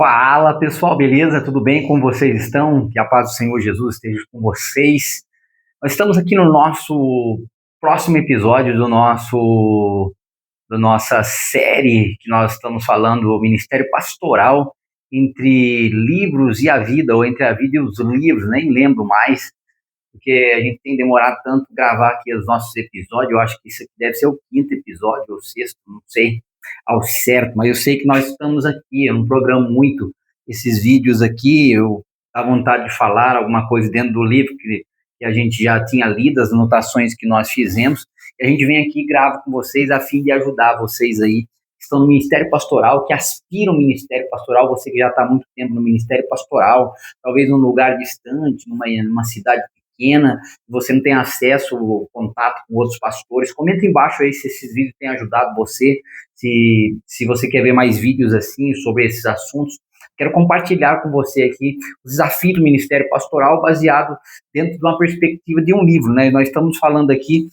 Fala pessoal, beleza? Tudo bem? Como vocês estão? Que a paz do Senhor Jesus esteja com vocês. Nós estamos aqui no nosso próximo episódio da nossa série que nós estamos falando, o Ministério Pastoral entre livros e a vida, ou entre a vida e os livros, nem lembro mais, porque a gente tem demorado tanto gravar aqui os nossos episódios. Eu acho que isso aqui deve ser o quinto episódio, ou sexto, não sei ao certo, mas eu sei que nós estamos aqui. Eu não programo muito esses vídeos aqui, eu dá vontade de falar alguma coisa dentro do livro que a gente já tinha lido, as anotações que nós fizemos, e a gente vem aqui e grava com vocês a fim de ajudar vocês aí que estão no Ministério Pastoral, que aspiram ao Ministério Pastoral, você que já está há muito tempo no Ministério Pastoral, talvez num lugar distante, numa cidade pequena, você não tem acesso ou contato com outros pastores. Comenta embaixo aí se esses vídeos têm ajudado você, se você quer ver mais vídeos assim sobre esses assuntos. Quero compartilhar com você aqui o desafio do Ministério Pastoral baseado dentro de uma perspectiva de um livro, né? Nós estamos falando aqui,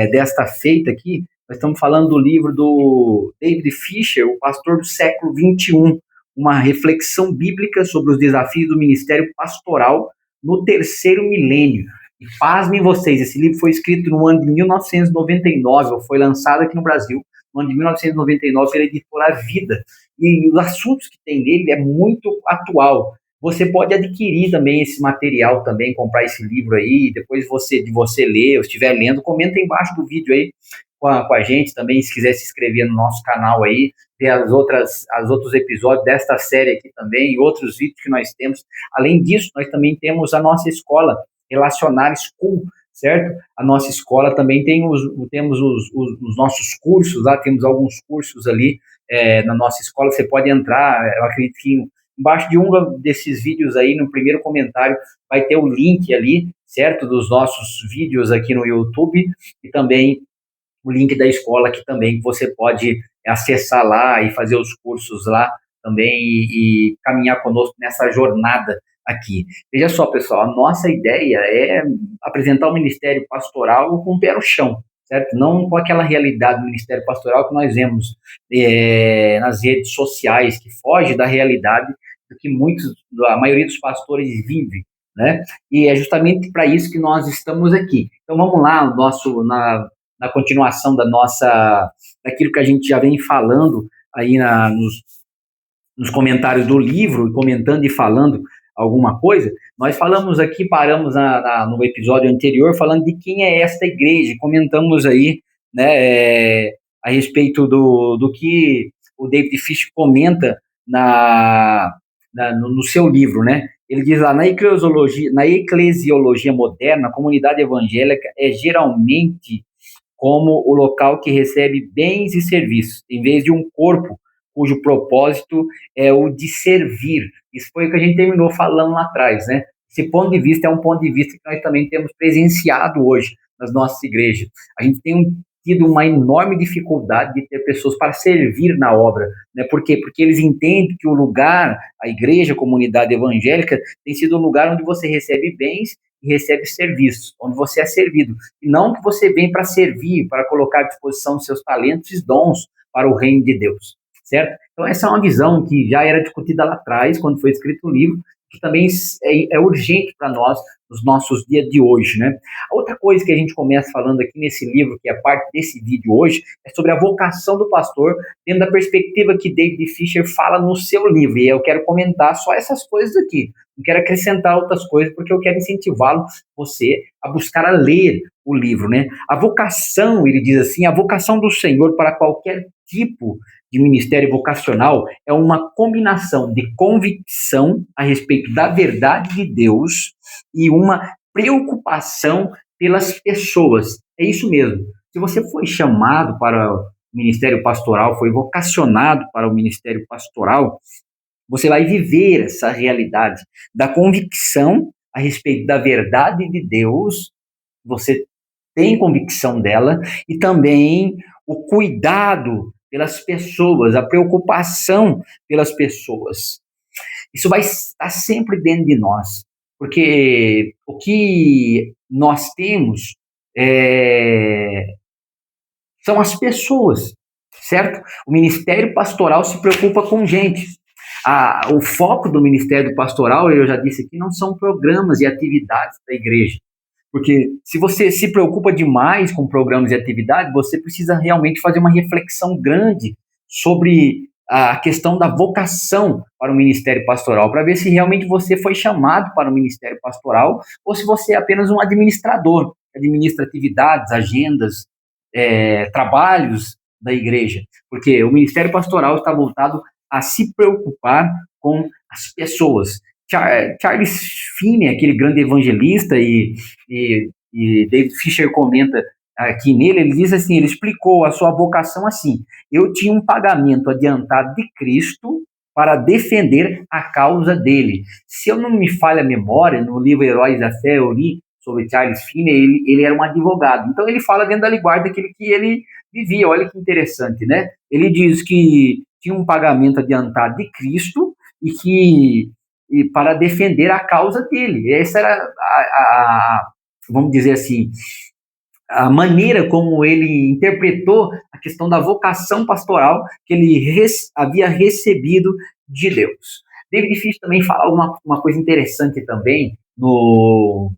desta feita aqui, nós estamos falando do livro do David Fisher, o pastor do século XXI, uma reflexão bíblica sobre os desafios do Ministério Pastoral no terceiro milênio. E pasmem vocês, esse livro foi escrito no ano de 1999, ou foi lançado aqui no Brasil, no ano de 1999, pela editora Vida. E os assuntos que tem nele é muito atual. Você pode adquirir também esse material, também comprar esse livro aí, depois de você ler, ou estiver lendo, comenta embaixo do vídeo aí com a gente também, se quiser se inscrever no nosso canal aí, ver os outros episódios desta série aqui também, e outros vídeos que nós temos. Além disso, nós também temos a nossa escola, Relacionar School, certo? A nossa escola também temos os nossos cursos lá, temos alguns cursos ali na nossa escola. Você pode entrar, eu acredito que embaixo de um desses vídeos aí, no primeiro comentário, vai ter o link ali, certo? Dos nossos vídeos aqui no YouTube, e também o link da escola que também você pode acessar lá e fazer os cursos lá também e caminhar conosco nessa jornada aqui. Veja só, pessoal, a nossa ideia é apresentar o Ministério Pastoral com o pé no chão, certo? Não com aquela realidade do Ministério Pastoral que nós vemos nas redes sociais, que foge da realidade do que a maioria dos pastores vive, né? E é justamente para isso que nós estamos aqui. Então vamos lá, na continuação daquilo que a gente já vem falando aí nos comentários do livro, comentando e falando alguma coisa. Nós falamos aqui, paramos no episódio anterior, falando de quem é esta igreja, comentamos aí, né, a respeito do que o David Fisher comenta no seu livro, né? Ele diz lá, na eclesiologia moderna, a comunidade evangélica é geralmente como o local que recebe bens e serviços, em vez de um corpo cujo propósito é o de servir. Isso foi o que a gente terminou falando lá atrás, né? Esse ponto de vista é um ponto de vista que nós também temos presenciado hoje nas nossas igrejas. A gente tem tido uma enorme dificuldade de ter pessoas para servir na obra, né? Por quê? Porque eles entendem que o lugar, a igreja, a comunidade evangélica, tem sido um lugar onde você recebe bens e recebe serviços, onde você é servido. E não que você vem para servir, para colocar à disposição os seus talentos e dons para o reino de Deus, certo? Então essa é uma visão que já era discutida lá atrás, quando foi escrito o livro, que também é urgente para nós nos nossos dias de hoje, né? A outra coisa que a gente começa falando aqui nesse livro, que é parte desse vídeo hoje, é sobre a vocação do pastor, dentro da perspectiva que David Fisher fala no seu livro, e eu quero comentar só essas coisas aqui, não quero acrescentar outras coisas, porque eu quero incentivá-lo, você, a buscar a ler o livro, né? A vocação, ele diz assim, a vocação do Senhor para qualquer tipo de ministério vocacional é uma combinação de convicção a respeito da verdade de Deus e uma preocupação pelas pessoas. É isso mesmo. Se você foi chamado para o ministério pastoral, foi vocacionado para o ministério pastoral, você vai viver essa realidade da convicção a respeito da verdade de Deus, você tem convicção dela, e também o cuidado pelas pessoas, a preocupação pelas pessoas. Isso vai estar sempre dentro de nós, porque o que nós temos são as pessoas, certo? O ministério pastoral se preocupa com gente. O foco do ministério pastoral, eu já disse aqui, não são programas e atividades da igreja. Porque se você se preocupa demais com programas e atividades, você precisa realmente fazer uma reflexão grande sobre a questão da vocação para o ministério pastoral, para ver se realmente você foi chamado para o ministério pastoral ou se você é apenas um administrador, administra atividades, agendas, trabalhos da igreja. Porque o ministério pastoral está voltado a se preocupar com as pessoas. Charles Finney, aquele grande evangelista, e David Fisher comenta aqui nele, ele diz assim, ele explicou a sua vocação assim: eu tinha um pagamento adiantado de Cristo para defender a causa dele. Se eu não me falha a memória, no livro Heróis da Fé, eu li sobre Charles Finney, ele era um advogado. Então ele fala dentro da linguagem daquele que ele vivia. Olha que interessante, né? Ele diz que tinha um pagamento adiantado de Cristo e para defender a causa dele. Essa era vamos dizer assim, a maneira como ele interpretou a questão da vocação pastoral que ele havia recebido de Deus. David Fisher também fala uma coisa interessante também no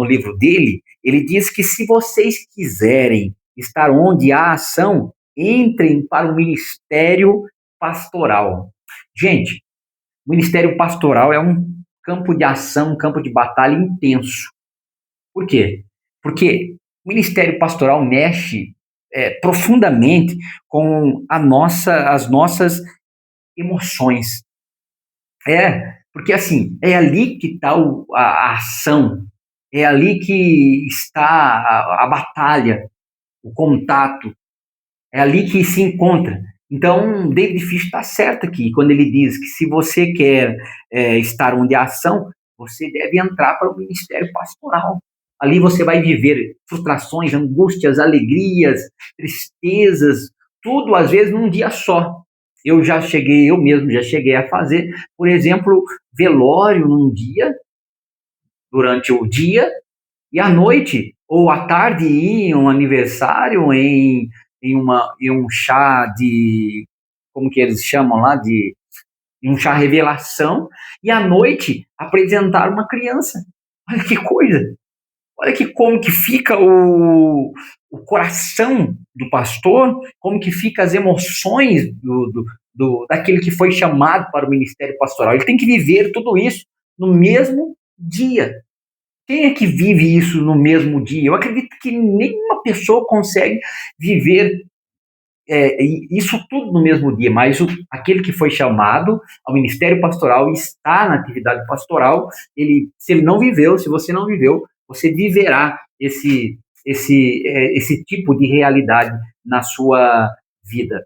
livro dele. Ele diz que se vocês quiserem estar onde há ação, entrem para o ministério pastoral. Gente, o ministério pastoral é um campo de ação, um campo de batalha intenso. Por quê? Porque o ministério pastoral mexe profundamente com as nossas emoções. Porque assim, é ali que está a ação, é ali que está a batalha, o contato, é ali que se encontra. Então, David Fisher está certo aqui, quando ele diz que se você quer estar onde há ação, você deve entrar para o ministério pastoral. Ali você vai viver frustrações, angústias, alegrias, tristezas, tudo às vezes num dia só. Eu mesmo já cheguei a fazer, por exemplo, velório num dia, durante o dia, e à noite ou à tarde ir em um aniversário, em um chá de, como que eles chamam lá, em um chá revelação, e à noite apresentar uma criança. Olha que coisa! Olha como que fica o coração do pastor, como que fica as emoções daquele que foi chamado para o ministério pastoral. Ele tem que viver tudo isso no mesmo dia. Quem é que vive isso no mesmo dia? Eu acredito que nenhuma pessoa consegue viver isso tudo no mesmo dia, mas aquele que foi chamado ao ministério pastoral e está na atividade pastoral, se ele não viveu, se você não viveu, você viverá esse tipo de realidade na sua vida.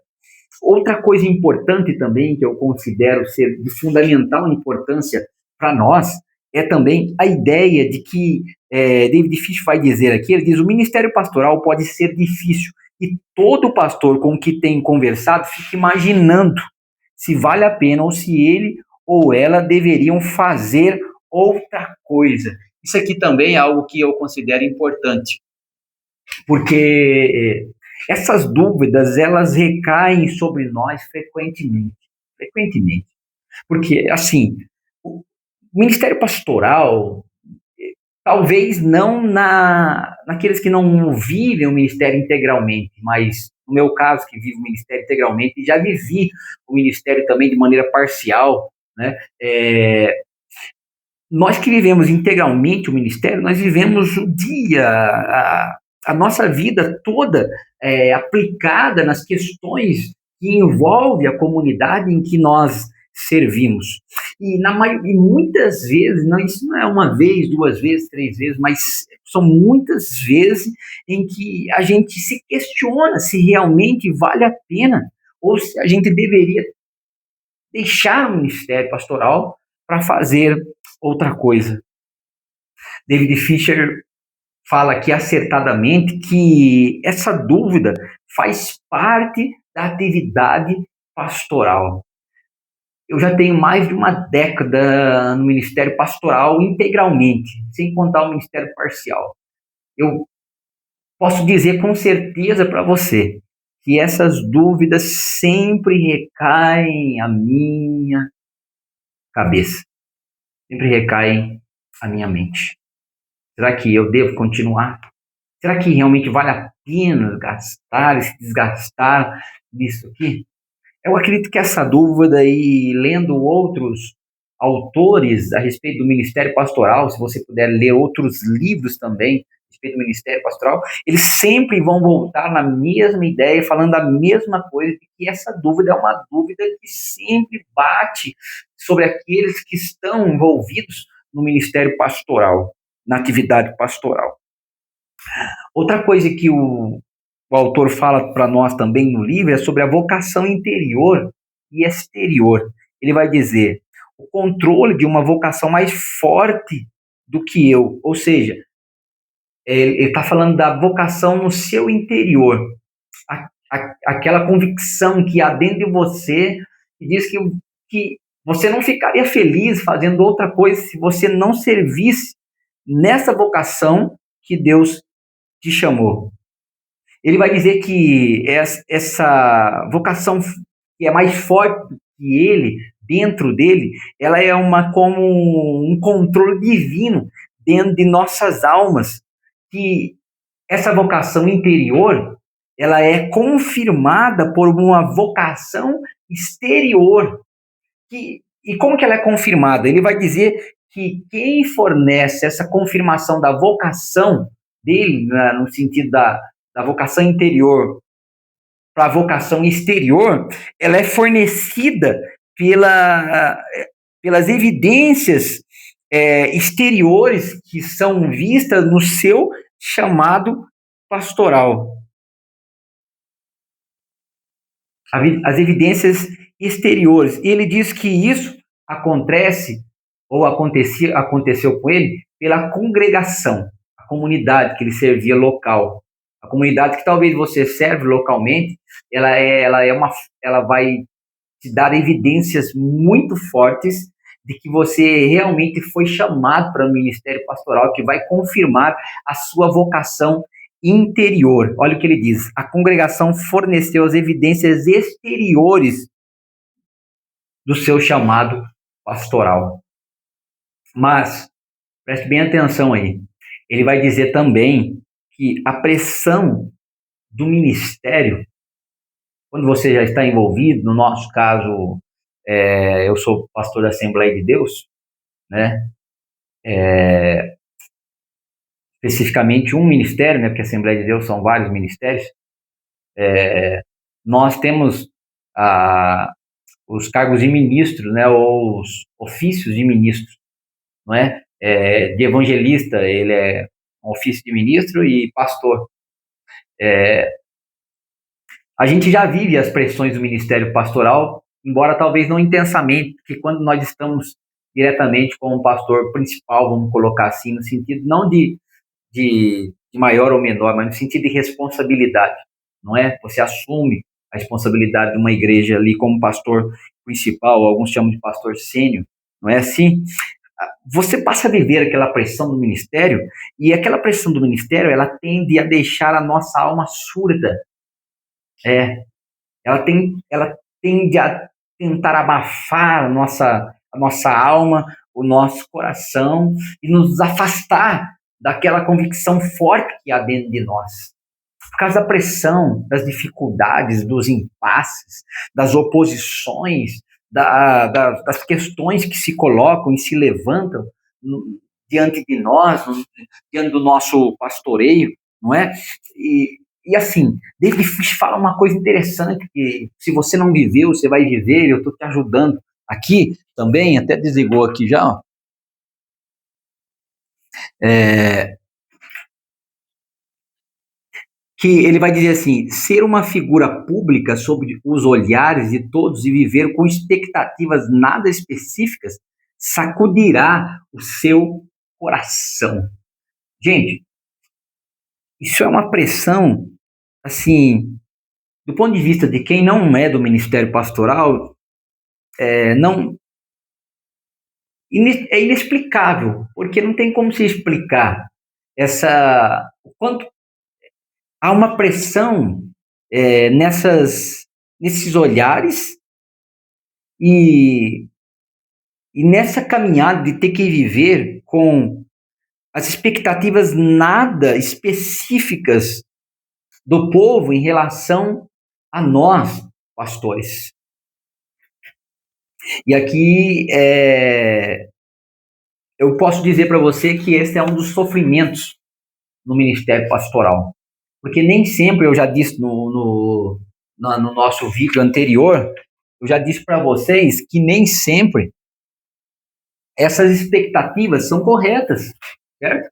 Outra coisa importante também, que eu considero ser de fundamental importância para nós, é também a ideia de que David Fisher vai dizer aqui, ele diz, o ministério pastoral pode ser difícil, e todo pastor com que tem conversado fica imaginando se vale a pena ou se ele ou ela deveriam fazer outra coisa. Isso aqui também é algo que eu considero importante, porque essas dúvidas, elas recaem sobre nós frequentemente. Porque, assim, o ministério pastoral, talvez não naqueles que não vivem o ministério integralmente, mas no meu caso, que vivo o ministério integralmente, já vivi o ministério também de maneira parcial, né? Nós que vivemos integralmente o ministério, nós vivemos o dia, a nossa vida toda aplicada nas questões que envolvem a comunidade em que nós servimos. E muitas vezes, isso não é uma vez, duas vezes, três vezes, mas são muitas vezes em que a gente se questiona se realmente vale a pena ou se a gente deveria deixar o ministério pastoral para fazer outra coisa. David Fisher fala aqui acertadamente que essa dúvida faz parte da atividade pastoral. Eu já tenho mais de uma década no ministério pastoral integralmente, sem contar o ministério parcial. Eu posso dizer com certeza para você que essas dúvidas sempre recaem a minha, cabeça, sempre recaem à minha mente. Será que eu devo continuar? Será que realmente vale a pena gastar e se desgastar nisso aqui? Eu acredito que essa dúvida, e lendo outros autores a respeito do ministério pastoral, se você puder ler outros livros também a respeito do ministério pastoral, eles sempre vão voltar na mesma ideia, falando a mesma coisa, que essa dúvida é uma dúvida que sempre bate sobre aqueles que estão envolvidos no ministério pastoral, na atividade pastoral. Outra coisa que o autor fala para nós também no livro é sobre a vocação interior e exterior. Ele vai dizer: o controle de uma vocação mais forte do que eu, ou seja, ele está falando da vocação no seu interior, aquela convicção que há dentro de você, que diz que você não ficaria feliz fazendo outra coisa se você não servisse nessa vocação que Deus te chamou. Ele vai dizer que essa vocação que é mais forte que ele, dentro dele, ela é como um controle divino dentro de nossas almas, que essa vocação interior, ela é confirmada por uma vocação exterior. E como que ela é confirmada? Ele vai dizer que quem fornece essa confirmação da vocação dele, no sentido da vocação interior para a vocação exterior, ela é fornecida pelas evidências exteriores que são vistas no seu chamado pastoral. As evidências exteriores. E ele diz que isso acontece, ou aconteceu com ele, pela congregação, a comunidade que ele servia local. A comunidade que talvez você serve localmente, ela vai te dar evidências muito fortes de que você realmente foi chamado para o ministério pastoral, que vai confirmar a sua vocação interior. Olha o que ele diz: a congregação forneceu as evidências exteriores do seu chamado pastoral. Mas, preste bem atenção aí, ele vai dizer também que a pressão do ministério, quando você já está envolvido, no nosso caso, eu sou pastor da Assembleia de Deus, né? Especificamente um ministério, né? Porque a Assembleia de Deus são vários ministérios. Nós temos os cargos de ministro, né? Ou os ofícios de ministro, não é? De evangelista, ele é um ofício de ministro, e pastor. A gente já vive as pressões do ministério pastoral, embora talvez não intensamente, porque quando nós estamos diretamente com o pastor principal, vamos colocar assim, no sentido não de maior ou menor, mas no sentido de responsabilidade, não é? Você assume a responsabilidade de uma igreja ali como pastor principal, alguns chamam de pastor sênior, não é assim? Você passa a viver aquela pressão do ministério, e aquela pressão do ministério, ela tende a deixar a nossa alma surda. Ela tende a tentar abafar a nossa alma, o nosso coração, e nos afastar daquela convicção forte que há dentro de nós. Por causa da pressão, das dificuldades, dos impasses, das oposições, das questões que se colocam e se levantam diante de nós, diante do nosso pastoreio, não é? E assim, David Fish fala uma coisa interessante, que se você não viveu, você vai viver, eu estou te ajudando aqui também, até desligou aqui já, ó. Que ele vai dizer assim: ser uma figura pública sob os olhares de todos e viver com expectativas nada específicas sacudirá o seu coração. Gente, isso é uma pressão, assim, do ponto de vista de quem não é do ministério pastoral, não é inexplicável, porque não tem como se explicar o quanto há uma pressão nesses olhares, e E nessa caminhada de ter que viver com as expectativas nada específicas do povo em relação a nós, pastores. E aqui eu posso dizer para você que esse é um dos sofrimentos no ministério pastoral. Porque nem sempre, eu já disse no nosso vídeo anterior, eu já disse para vocês que nem sempre essas expectativas são corretas, certo?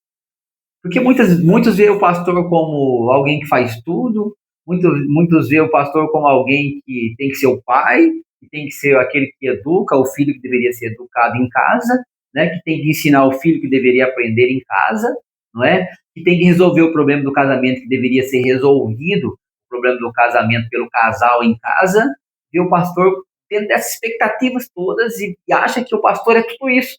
Porque muitos veem o pastor como alguém que faz tudo, muitos veem o pastor como alguém que tem que ser o pai, que tem que ser aquele que educa, o filho que deveria ser educado em casa, né? Que tem que ensinar o filho que deveria aprender em casa, não é? Que tem que resolver o problema do casamento que deveria ser resolvido, o problema do casamento pelo casal em casa, vê o pastor dentro dessas expectativas todas e acha que o pastor é tudo isso,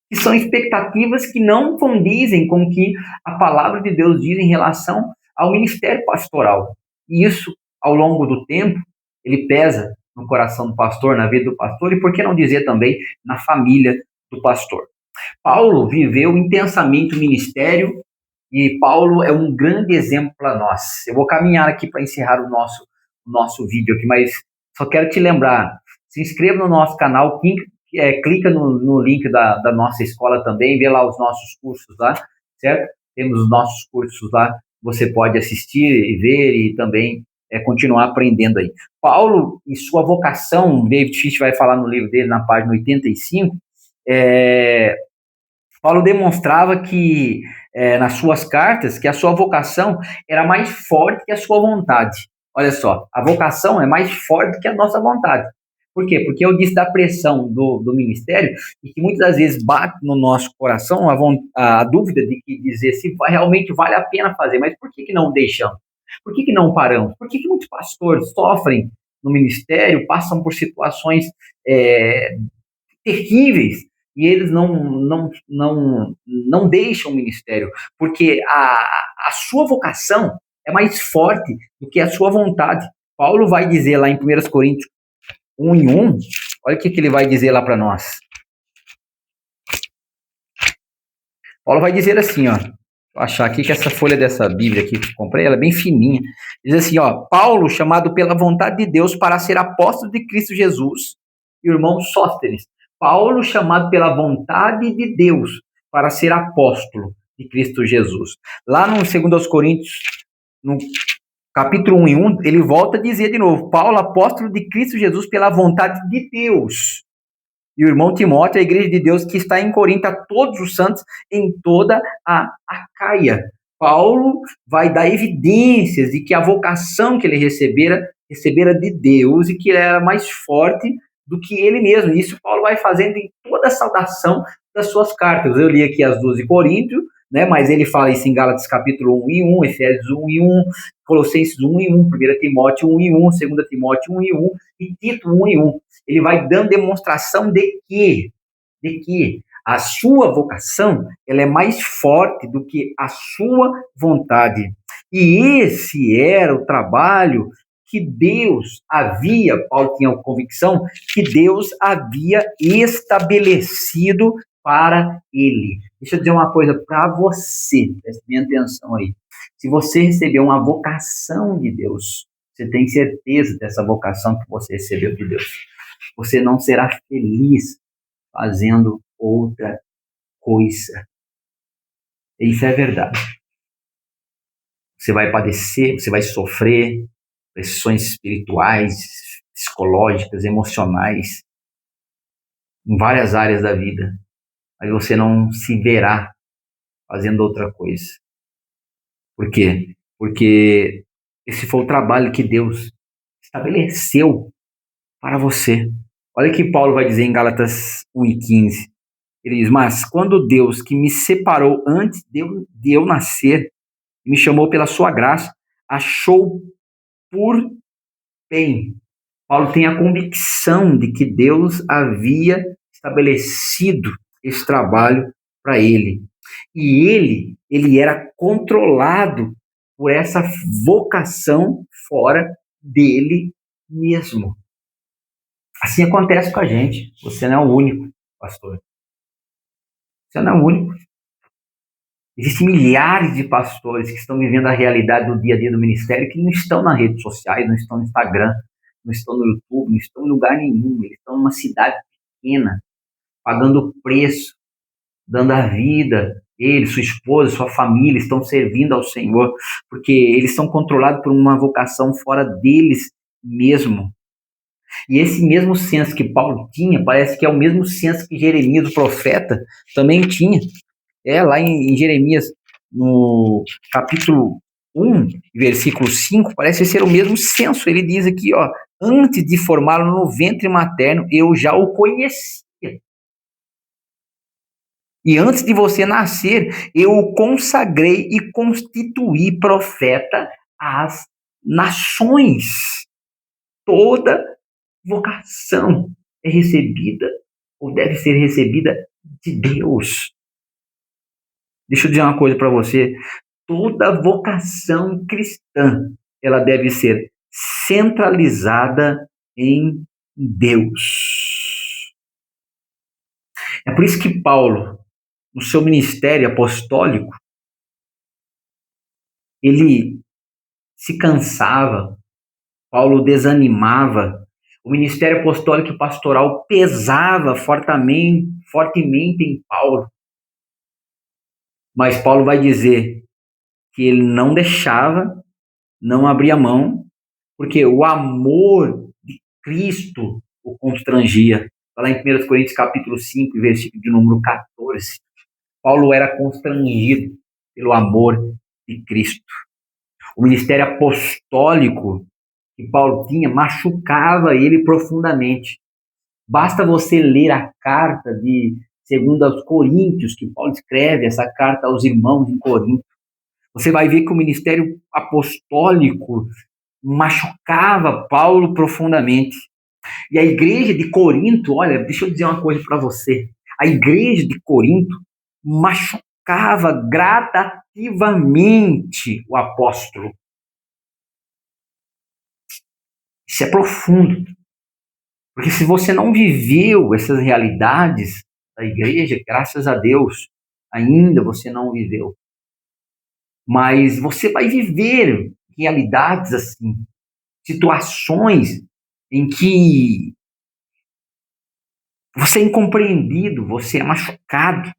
que são expectativas que não condizem com o que a palavra de Deus diz em relação ao ministério pastoral. E isso, ao longo do tempo, ele pesa no coração do pastor, na vida do pastor, e por que não dizer também na família do pastor. Paulo viveu intensamente o ministério e Paulo é um grande exemplo para nós. Eu vou caminhar aqui para encerrar o nosso vídeo aqui, mas só quero te lembrar, se inscreva no nosso canal, clica no link da nossa escola também, vê lá os nossos cursos lá, certo? Temos os nossos cursos lá, você pode assistir e ver e também continuar aprendendo aí. Paulo e sua vocação, David Fish vai falar no livro dele, na página 85, Paulo demonstrava que, nas suas cartas, que a sua vocação era mais forte que a sua vontade. Olha só, a vocação é mais forte que a nossa vontade. Por quê? Porque eu disse da pressão do ministério e que muitas das vezes bate no nosso coração a dúvida de que dizer se realmente vale a pena fazer, mas por que não deixamos? Por que não paramos? Por que muitos pastores sofrem no ministério, passam por situações terríveis e eles não deixam o ministério, porque a sua vocação é mais forte do que a sua vontade. Paulo vai dizer lá em 1 Coríntios 1:1, olha o que ele vai dizer lá para nós. Paulo vai dizer assim, ó, vou achar aqui que essa folha dessa Bíblia aqui que eu comprei, ela é bem fininha, diz assim, ó, Paulo, chamado pela vontade de Deus para ser apóstolo de Cristo Jesus, e o irmão Sóstenes, Paulo, chamado pela vontade de Deus para ser apóstolo de Cristo Jesus. Lá no 2 Coríntios, no capítulo 1:1, ele volta a dizer de novo, Paulo, apóstolo de Cristo Jesus pela vontade de Deus. E o irmão Timóteo, a igreja de Deus que está em Corinto, a todos os santos em toda a Acaia. Paulo vai dar evidências de que a vocação que ele recebera de Deus e que era mais forte do que ele mesmo. Isso Paulo vai fazendo em toda a saudação das suas cartas. Eu li aqui as 12 Coríntios, né, mas ele fala isso em Gálatas capítulo 1:1, Efésios 1:1, Colossenses 1:1, 1 Timóteo 1:1, 2 Timóteo 1:1 e Tito 1:1. Ele vai dando demonstração de que a sua vocação ela é mais forte do que a sua vontade. E esse era o trabalho que Deus havia, Paulo tinha a convicção, que Deus havia estabelecido para ele. Deixa eu dizer uma coisa para você, preste bem atenção aí. Se você recebeu uma vocação de Deus, você tem certeza dessa vocação que você recebeu de Deus. Você não será feliz fazendo outra coisa. Isso é verdade. Você vai padecer, você vai sofrer pressões espirituais, psicológicas, emocionais, em várias áreas da vida, mas você não se verá fazendo outra coisa. Por quê? Porque esse foi o trabalho que Deus estabeleceu para você. Olha o que Paulo vai dizer em Gálatas 1:15. Ele diz, mas quando Deus, que me separou antes de eu nascer, me chamou pela sua graça, achou por bem. Paulo tem a convicção de que Deus havia estabelecido esse trabalho para ele. E ele era controlado por essa vocação fora dele mesmo. Assim acontece com a gente. Você não é o único, pastor. Você não é o único. Existem milhares de pastores que estão vivendo a realidade do dia a dia do ministério que não estão nas redes sociais, não estão no Instagram, não estão no YouTube, não estão em lugar nenhum. Eles estão numa cidade pequena, pagando preço, dando a vida. Ele, sua esposa, sua família estão servindo ao Senhor, porque eles são controlados por uma vocação fora deles mesmo. E esse mesmo senso que Paulo tinha, parece que é o mesmo senso que Jeremias, o profeta, também tinha. Lá em Jeremias, no capítulo 1, versículo 5, parece ser o mesmo senso. Ele diz aqui, ó, antes de formá-lo no ventre materno, eu já o conhecia. E antes de você nascer, eu o consagrei e constituí profeta às nações. Toda vocação é recebida ou deve ser recebida de Deus. Deixa eu dizer uma coisa para você. Toda vocação cristã, ela deve ser centralizada em Deus. É por isso que Paulo, no seu ministério apostólico, ele se cansava, Paulo desanimava, o ministério apostólico e pastoral pesava fortemente em Paulo. Mas Paulo vai dizer que ele não deixava, não abria mão, porque o amor de Cristo o constrangia. Lá em 1 Coríntios capítulo 5, versículo de número 14, Paulo era constrangido pelo amor de Cristo. O ministério apostólico que Paulo tinha machucava ele profundamente. Basta você ler a carta de 2 aos Coríntios, que Paulo escreve essa carta aos irmãos em Corinto. Você vai ver que o ministério apostólico machucava Paulo profundamente. E a igreja de Corinto, olha, deixa eu dizer uma coisa para você. A igreja de Corinto machucava gradativamente o apóstolo. Isso é profundo. Porque se você não viveu essas realidades da igreja, graças a Deus, ainda você não viveu. Mas você vai viver realidades assim, situações em que você é incompreendido, você é machucado.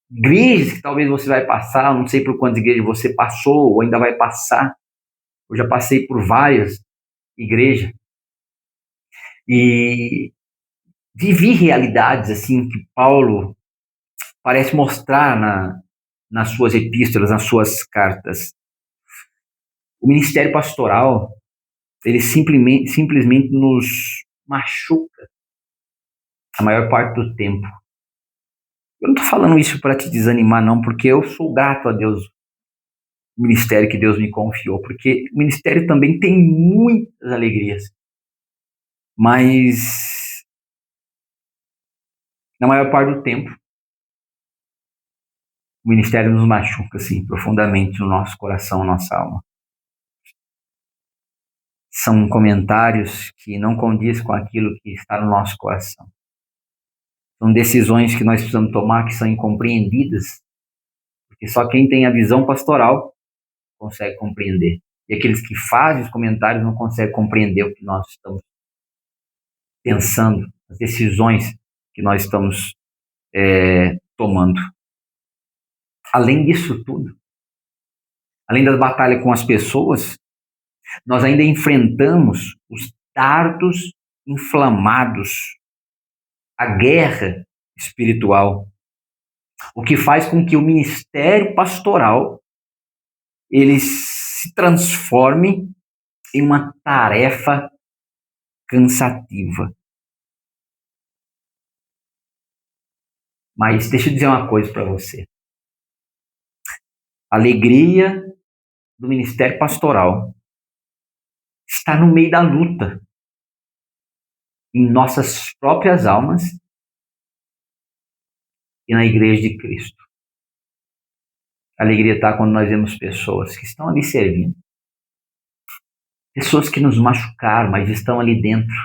Igrejas que talvez você vai passar, não sei por quantas igrejas você passou ou ainda vai passar. Eu já passei por várias igrejas e vivi realidades assim que Paulo parece mostrar nas suas epístolas, nas suas cartas. O ministério pastoral, ele simplesmente nos machuca a maior parte do tempo. Eu não estou falando isso para te desanimar, não, porque eu sou grato a Deus, o ministério que Deus me confiou, porque o ministério também tem muitas alegrias, mas na maior parte do tempo, o ministério nos machuca, assim, profundamente no nosso coração, nossa alma. São comentários que não condiz com aquilo que está no nosso coração. São decisões que nós precisamos tomar que são incompreendidas, porque só quem tem a visão pastoral consegue compreender. E aqueles que fazem os comentários não conseguem compreender o que nós estamos pensando, as decisões que nós estamos tomando. Além disso tudo, além das batalhas com as pessoas, nós ainda enfrentamos os dardos inflamados, a guerra espiritual, o que faz com que o ministério pastoral ele se transforme em uma tarefa cansativa. Mas deixa eu dizer uma coisa para você. A alegria do ministério pastoral está no meio da luta, em nossas próprias almas e na igreja de Cristo. A alegria está quando nós vemos pessoas que estão ali servindo, pessoas que nos machucaram, mas estão ali dentro,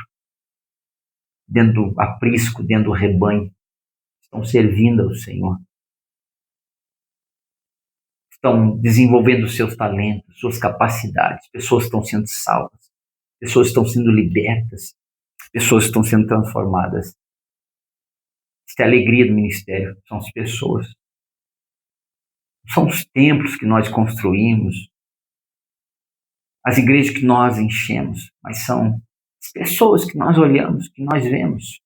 dentro do aprisco, dentro do rebanho, estão servindo ao Senhor, estão desenvolvendo seus talentos, suas capacidades, pessoas estão sendo salvas, pessoas estão sendo libertas, pessoas estão sendo transformadas. Esta é a alegria do ministério, são as pessoas. São os templos que nós construímos, as igrejas que nós enchemos, mas são as pessoas que nós olhamos, que nós vemos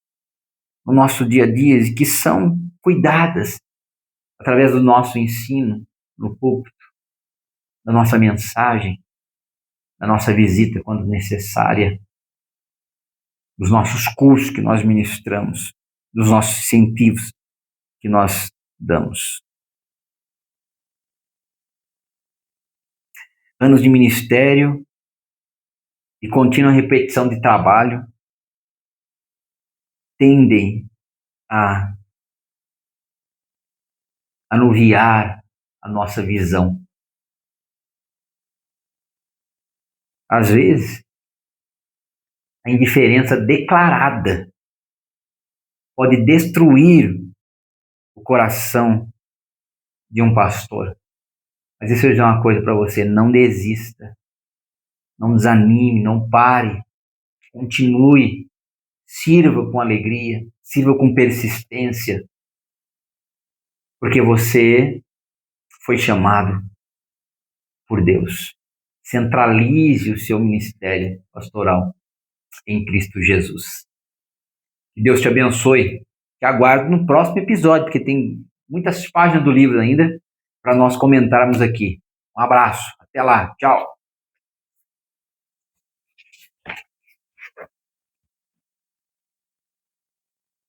no nosso dia a dia e que são cuidadas através do nosso ensino no púlpito, da nossa mensagem, da nossa visita quando necessária, dos nossos cursos que nós ministramos, dos nossos incentivos que nós damos. Anos de ministério e contínua repetição de trabalho tendem a anuviar a nossa visão. Às vezes, a indiferença declarada pode destruir o coração de um pastor. Mas deixa eu dizer uma coisa para você, não desista, não desanime, não pare, continue, sirva com alegria, sirva com persistência, porque você foi chamado por Deus. Centralize o seu ministério pastoral em Cristo Jesus. Que Deus te abençoe. Te aguardo no próximo episódio, porque tem muitas páginas do livro ainda para nós comentarmos aqui. Um abraço. Até lá. Tchau.